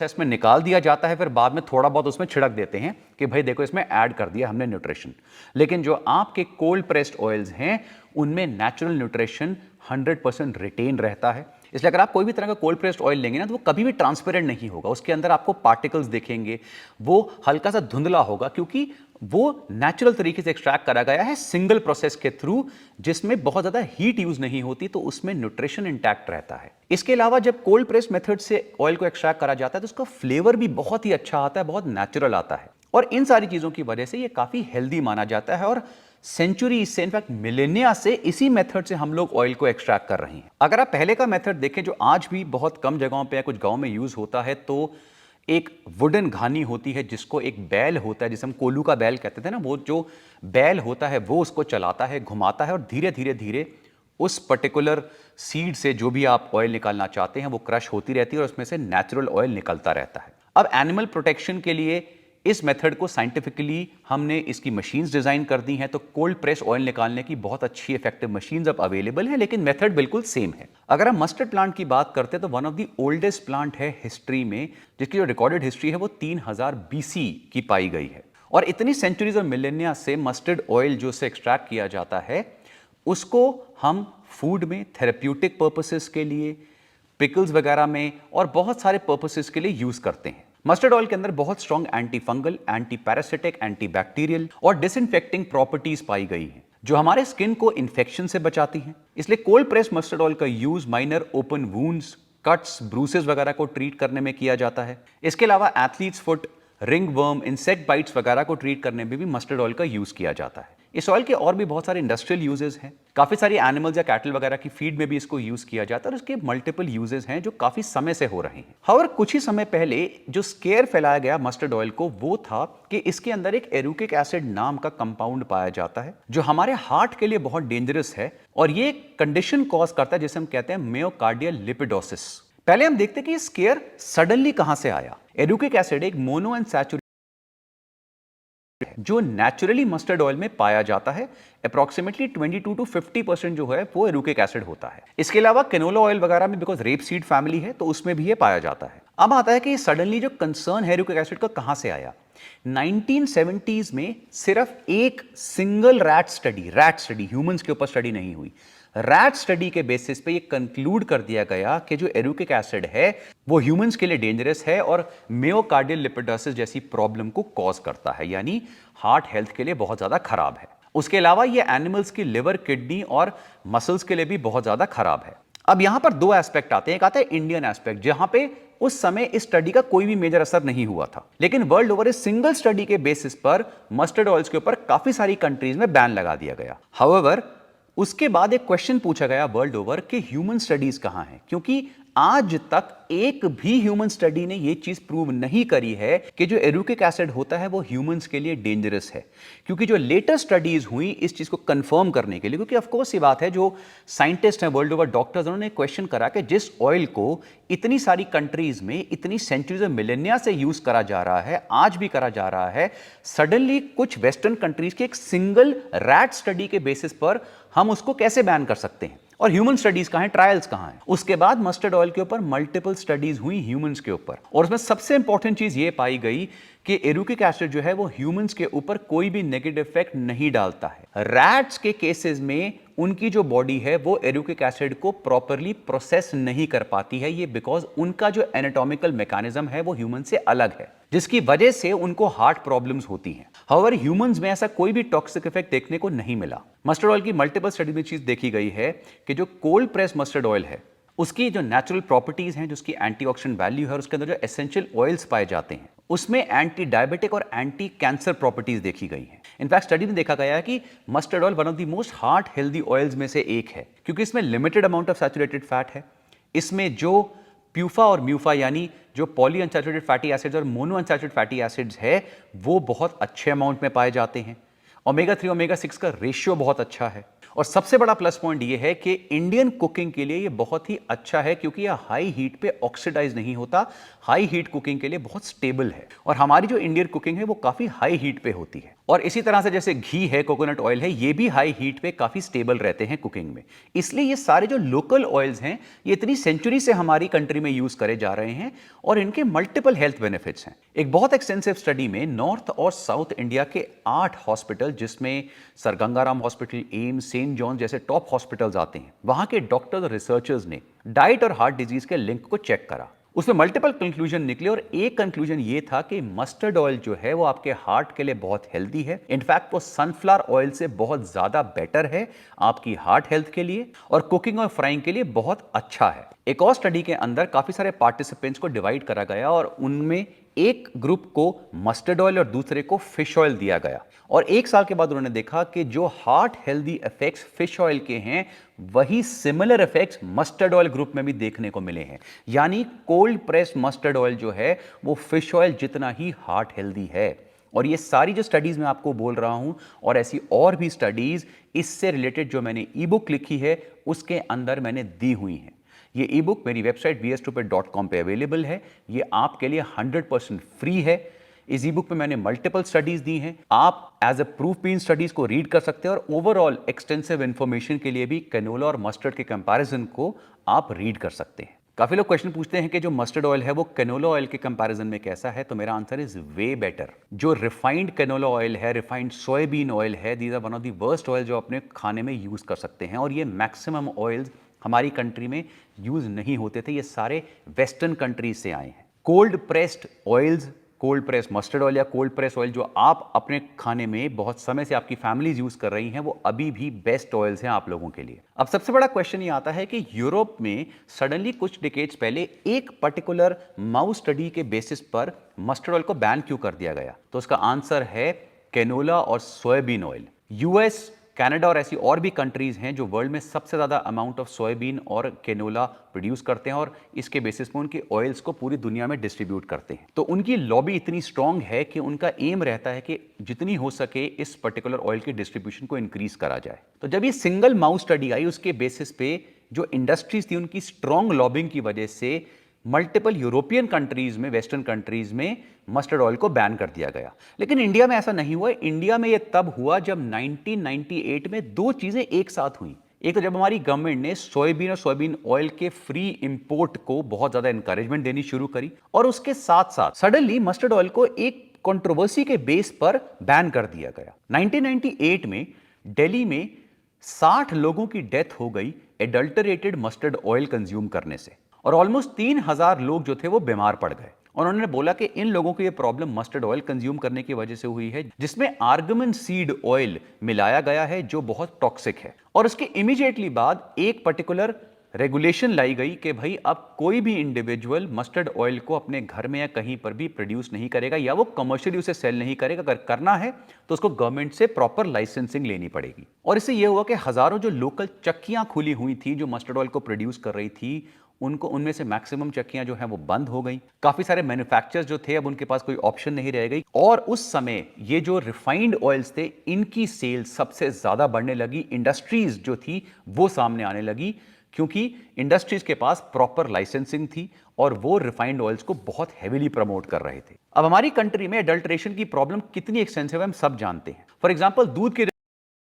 इसमें निकाल दिया जाता है, फिर बाद में थोड़ा बहुत उसमें छिड़क देते हैं कि भाई देखो इसमें ऐड कर दिया हमने न्यूट्रिशन। लेकिन जो आपके कोल्ड प्रेस्ड ऑयल्स हैं उनमें नेचुरल न्यूट्रिशन 100% रिटेन रहता है। इसलिए अगर आप कोई भी तरह का कोल्ड प्रेस्ड ऑयल लेंगे ना तो वो कभी भी ट्रांसपेरेंट नहीं होगा, उसके अंदर आपको पार्टिकल्स दिखेंगे, वो हल्का सा धुंधला होगा क्योंकि वो नेचुरल तरीके से एक्सट्रैक्ट करा गया है सिंगल प्रोसेस के थ्रू, जिसमें बहुत ज्यादा हीट यूज नहीं होती, तो उसमें न्यूट्रिशन इंटैक्ट रहता है। इसके अलावा जब कोल्ड प्रेस मेथड से ऑयल को एक्सट्रैक्ट करा जाता है तो उसका फ्लेवर भी बहुत ही अच्छा आता है, बहुत नेचुरल आता है, और इन सारी चीजों की वजह से ये काफी हेल्दी माना जाता है। और सेंचुरी से, इनफैक्ट मिलेनिया से इसी मेथड से हम लोग ऑयल को एक्सट्रैक्ट कर रहे हैं। अगर आप पहले का मेथड देखें जो आज भी बहुत कम जगहों पे या कुछ गांव में यूज होता है, तो एक वुडन घानी होती है जिसको एक बैल होता है, जिसे हम कोल्लू का बैल कहते थे ना, वो जो बैल होता है वो उसको चलाता है, घुमाता है, और धीरे धीरे धीरे उस पर्टिकुलर सीड से जो भी आप ऑयल निकालना चाहते हैं वो क्रश होती रहती है और उसमें से नेचुरल ऑयल निकलता रहता है। अब एनिमल प्रोटेक्शन के लिए इस मेथड को साइंटिफिकली हमने इसकी मशीन्स डिजाइन कर दी हैं, तो कोल्ड प्रेस ऑयल निकालने की बहुत अच्छी इफेक्टिव मशीन्स अब अवेलेबल हैं, लेकिन मेथड बिल्कुल सेम है। अगर हम मस्टर्ड प्लांट की बात करते हैं तो one of the oldest plant है हिस्ट्री में, जिसकी जो रिकॉर्डेड हिस्ट्री है वो 3000 BC की पाई गई है। और इतनी सेंचुरीज और मिलेनिया से मस्टर्ड ऑयल जो से एक्सट्रैक्ट किया जाता है उसको हम फूड में, थेरेप्यूटिक पर्पसेस के लिए, पिकल्स वगैरह में और बहुत सारे पर्पसेस के लिए यूज करते हैं। मस्टर्ड ऑयल के अंदर बहुत strong anti fungal, anti parasitic, anti bacterial और डिसइंफेक्टिंग प्रॉपर्टीज पाई गई हैं जो हमारे स्किन को इन्फेक्शन से बचाती हैं। इसलिए कोल्ड प्रेस मस्टर्ड ऑयल का use minor open wounds, cuts, bruises वगैरह को ट्रीट करने में किया जाता है। इसके अलावा athletes foot, ring worm, insect bytes वगैरह को ट्रीट करने में भी मस्टर्ड ऑयल का यूज किया जाता है। इस ऑयल के और भी बहुत सारे इंडस्ट्रियल यूजेस हैं, काफी सारी एनिमल्स या कैटल वगैरह की फीड में भी इसको यूज किया जाता है और इसके मल्टीपल यूजेस हैं जो काफी समय से हो रहे हैं। हाउएवर कुछ ही समय पहले जो स्केयर फैलाया गया मस्टर्ड ऑयल को वो था कि इसके अंदर एक एरुकिक एसिड नाम का कंपाउंड पाया जाता है जो हमारे हार्ट के लिए बहुत डेंजरस है, और ये कंडीशन कॉज करता है जिसे हम कहते हैं मायोकार्डियल लिपिडोसिस। पहले हम देखते हैं कि स्केयर सडनली कहां से आया। एरुकिक एसिड एक मोनो अनसैचुरेटेड जो नेचुरली मस्टर्ड ऑयल में पाया जाता है, अप्रोक्सीमेटली 22 to 50% जो है वो एरुकिक एसिड होता है। इसके अलावा कैनोला ऑयल वगैरह में, बिकॉज रेप सीड फैमिली है तो उसमें भी ये पाया जाता है। अब आता है कि सडनली जो कंसर्न है एरुकिक एसिड का कहां से आया। 1970s में सिर्फ एक सिंगल रैट स्टडी ह्यूमंस के ऊपर स्टडी नहीं हुई, रैट स्टडी के बेसिस पे ये कंक्लूड कर दिया गया कि जो एरुकिक एसिड है वो ह्यूमंस के लिए डेंजरस है और मायोकार्डियल लिपिडोसिस जैसी प्रॉब्लम को कॉज करता है, यानी हार्ट हेल्थ के लिए बहुत ज्यादा खराब है। उसके अलावा ये एनिमल्स की लिवर, किडनी और मसल्स के लिए भी बहुत ज्यादा खराब है। अब यहां पर दो एस्पेक्ट आते हैं। एक आता है इंडियन एस्पेक्ट, जहां पे उस समय इस स्टडी का कोई भी मेजर असर नहीं हुआ था, लेकिन वर्ल्ड ओवर इस सिंगल स्टडी के बेसिस पर मस्टर्ड ऑयल्स के ऊपर काफी सारी कंट्रीज में बैन लगा दिया गया। हाउएवर उसके बाद एक क्वेश्चन पूछा गया वर्ल्ड ओवर कि ह्यूमन स्टडीज कहां हैं, क्योंकि आज तक एक भी ह्यूमन स्टडी ने यह चीज प्रूव नहीं करी है कि जो एरुकिक एसिड होता है वो ह्यूमंस के लिए डेंजरस है। क्योंकि जो लेटेस्ट स्टडीज हुई इस चीज को कंफर्म करने के लिए, क्योंकि ऑफ कोर्स ये बात है जो साइंटिस्ट हैं वर्ल्ड ओवर, डॉक्टर्स, उन्होंने क्वेश्चन करा कि जिस ऑयल को इतनी सारी कंट्रीज में इतनी सेंचुरीज और मिलेनिया से यूज करा जा रहा है, आज भी करा जा रहा है, सडनली कुछ वेस्टर्न कंट्रीज के एक सिंगल रैट स्टडी के बेसिस पर हम उसको कैसे बैन कर सकते हैं, और ह्यूमन स्टडीज कहां हैं, ट्रायल्स कहां हैं। उसके बाद मस्टर्ड ऑयल के ऊपर मल्टीपल स्टडीज हुई ह्यूमंस के ऊपर, और उसमें सबसे इंपॉर्टेंट चीज ये पाई गई कि एरुकिक एसिड जो है वो ह्यूमंस के ऊपर कोई भी नेगेटिव इफेक्ट नहीं डालता है। रैट्स के केसेस में उनकी जो बॉडी है वो एरुकिक एसिड को प्रॉपरली प्रोसेस नहीं कर पाती है, ये बिकॉज उनका जो एनाटॉमिकल मैकेनिज्म है वो ह्यूमन से अलग है, जिसकी वजह से उनको हार्ट प्रॉब्लम्स होती हैं। हाउएवर ह्यूमंस में ऐसा कोई भी टॉक्सिक इफेक्ट देखने को नहीं मिला। मस्टर्ड ऑयल की मल्टीपल स्टडी में चीज देखी गई है कि जो कोल्ड प्रेस मस्टर्ड ऑयल है उसकी जो नेचुरल प्रॉपर्टीज हैं, जो उसकी एंटीऑक्सीडेंट वैल्यू है और उसके अंदर जो एसेंशियल ऑयल्स पाए जाते हैं उसमें एंटी डायबिटिक और एंटी कैंसर प्रॉपर्टीज देखी गई हैं। इनफैक्ट स्टडी में देखा गया है कि mustard oil one of the most heart healthy oils में से एक है, क्योंकि इसमें limited amount of saturated fat है। इसमें जो प्यूफा और म्यूफा यानी जो पॉली अनसैचुरेटेड फैटी एसिड्स और मोनो अनसैचुरेटेड फैटी एसिड्स है वो बहुत अच्छे अमाउंट में पाए जाते हैं। ओमेगा 3 ओमेगा 6 का रेशियो बहुत अच्छा है, और सबसे बड़ा प्लस पॉइंट ये है कि इंडियन कुकिंग के लिए ये बहुत ही अच्छा है, क्योंकि यह हाई हीट पे ऑक्सीडाइज नहीं होता, हाई हीट कुकिंग के लिए बहुत स्टेबल है। और हमारी जो इंडियन कुकिंग है वो काफी हाई हीट पे होती है, और इसी तरह से जैसे घी है, कोकोनट ऑयल है, ये भी हाई हीट पे काफी स्टेबल रहते हैं कुकिंग में। इसलिए ये सारे जो लोकल ऑयल्स हैं ये इतनी सेंचुरी से हमारी कंट्री में यूज करे जा रहे हैं और इनके मल्टीपल हेल्थ बेनिफिट्स हैं। एक बहुत एक्सटेंसिव स्टडी में नॉर्थ और साउथ इंडिया के 8 हॉस्पिटल, जिसमें sir Gangaram hospital, AIIMS, Saint John जैसे टॉप हॉस्पिटल्स आते हैं, वहां के डॉक्टर्स और रिसर्चर्स ने डाइट और हार्ट डिजीज के लिंक को चेक करा। उसमें मल्टीपल कंक्लूजन निकले और एक कंक्लूजन ये था कि मस्टर्ड ऑयल जो है वो आपके हार्ट के लिए बहुत हेल्दी है। इनफैक्ट वो सनफ्लावर ऑयल से बहुत ज्यादा बेटर है आपकी हार्ट हेल्थ के लिए और कुकिंग और फ्राइंग के लिए बहुत अच्छा है। एक और स्टडी के अंदर काफी सारे पार्टिसिपेंट्स को डिवाइड करा गया और उनमें एक ग्रुप को मस्टर्ड ऑयल और दूसरे को फिश ऑयल दिया गया और 1 साल के बाद उन्होंने देखा कि जो heart healthy effects fish oil के हैं वही similar effects mustard oil group में भी देखने को मिले हैं। यानी कोल्ड प्रेस मस्टर्ड ऑयल जो है वो फिश ऑयल जितना ही हार्ट हेल्दी है। और ये सारी जो स्टडीज मैं आपको बोल रहा हूं और ऐसी और भी स्टडीज इससे रिलेटेड जो मैंने ई बुक लिखी है उसके अंदर मैंने दी हुई हैं। ये ई बुक मेरी वेबसाइट vstupid.com पे अवेलेबल है। ये आपके लिए 100% फ्री है। इस ई बुक में मैंने मल्टीपल स्टडीज दी हैं। आप एज अ प्रूफ भी इन स्टडीज को रीड कर सकते हैं और ओवरऑल एक्सटेंसिव इंफॉर्मेशन के लिए भी कैनोला और मस्टर्ड के कंपैरिजन को आप रीड कर सकते हैं। काफी लोग क्वेश्चन पूछते हैं कि जो मस्टर्ड ऑयल है वो कैनोला ऑयल के कंपैरिजन में कैसा है, तो मेरा आंसर इज वे बेटर। जो रिफाइंड कैनोला ऑयल है, रिफाइंड सोयाबीन ऑयल है, these are one of the worst oil जो अपने खाने में यूज कर सकते हैं और ये मैक्सिमम ऑयल्स हमारी कंट्री में यूज नहीं होते थे। ये सारे वेस्टर्न कंट्रीज से आए हैं। Cold pressed oils, cold press mustard oil या कोल्ड प्रेस ऑयल जो आप अपने खाने में बहुत समय से आपकी फैमिलीज यूज कर रही हैं वो अभी भी बेस्ट ऑयल्स हैं आप लोगों के लिए। अब सबसे बड़ा क्वेश्चन ये आता है कि यूरोप में सडनली कुछ डिकेड्स पहले एक पर्टिकुलर माउस स्टडी के बेसिस पर मस्टर्ड ऑयल को बैन क्यों कर दिया गया, तो उसका आंसर है कैनोला और सोयाबीन ऑयल। यूएस, कनाडा और ऐसी और भी कंट्रीज हैं जो वर्ल्ड में सबसे ज्यादा अमाउंट ऑफ सोयाबीन और कैनोला प्रोड्यूस करते हैं और इसके बेसिस पे उनके ऑयल्स को पूरी दुनिया में डिस्ट्रीब्यूट करते हैं। तो उनकी लॉबी इतनी स्ट्रांग है कि उनका एम रहता है कि जितनी हो सके इस पर्टिकुलर ऑयल के डिस्ट्रीब्यूशन को इंक्रीज करा जाए। तो जब ये सिंगल माउस स्टडी आई उसके बेसिस पे जो इंडस्ट्रीज थी उनकी स्ट्रांग लॉबिंग की वजह से मल्टीपल यूरोपियन कंट्रीज में, वेस्टर्न कंट्रीज में मस्टर्ड ऑयल को बैन कर दिया गया। लेकिन इंडिया में ऐसा नहीं हुआ। इंडिया में यह तब हुआ जब 1998 में 2 चीजें एक साथ हुई। एक तो जब हमारी गवर्नमेंट ने सोयाबीन और सोयाबीन ऑयल के फ्री इंपोर्ट को बहुत ज्यादा एनकरेजमेंट देनी शुरू करी और उसके साथ साथ सडनली मस्टर्ड ऑयल को एक कंट्रोवर्सी के बेस पर बैन कर दिया गया। 1998 में दिल्ली में 60 लोगों की डेथ हो गई एडल्टरेटेड मस्टर्ड ऑयल कंज्यूम करने से और ऑलमोस्ट 3000 लोग जो थे वो बीमार पड़ गए। और उन्होंने बोला कि इन लोगों को ये प्रॉब्लम मस्टर्ड ऑयल कंज्यूम करने की वजह से हुई है जिसमें आर्गमन सीड ऑयल मिलाया गया है जो बहुत टॉक्सिक है। और उसके इमीडिएटली बाद एक पर्टिकुलर रेगुलेशन लाई गई कि भाई अब कोई भी इंडिविजुअल मस्टर्ड ऑयल को अपने घर में या कहीं पर भी प्रोड्यूस नहीं करेगा या वो कमर्शियली उसे सेल नहीं करेगा। अगर करना है तो उसको गवर्नमेंट से प्रॉपर लाइसेंसिंग लेनी पड़ेगी। और इससे ये हुआ कि हजारों जो लोकल चक्कियां खुली हुई थी जो मस्टर्ड ऑयल को प्रोड्यूस कर रही थी उनको, उनमें से मैक्सिमम चक्कियां जो हैं वो बंद हो गई। काफी सारे मैन्युफैक्चरर्स जो थे अब उनके पास कोई ऑप्शन नहीं रह गई और उस समय ये जो रिफाइंड ऑयल्स थे इनकी सेल सबसे ज्यादा बढ़ने लगी। इंडस्ट्रीज जो थी वो सामने आने लगी क्योंकि इंडस्ट्रीज के पास प्रॉपर लाइसेंसिंग थी और वो रिफाइंड ऑयल्स को बहुत हेवीली प्रमोट कर रहे थे। अब हमारी कंट्री में एडल्ट्रेशन की प्रॉब्लम कितनी एक्सटेंसिव है हम सब जानते हैं। फॉर एग्जांपल दूध के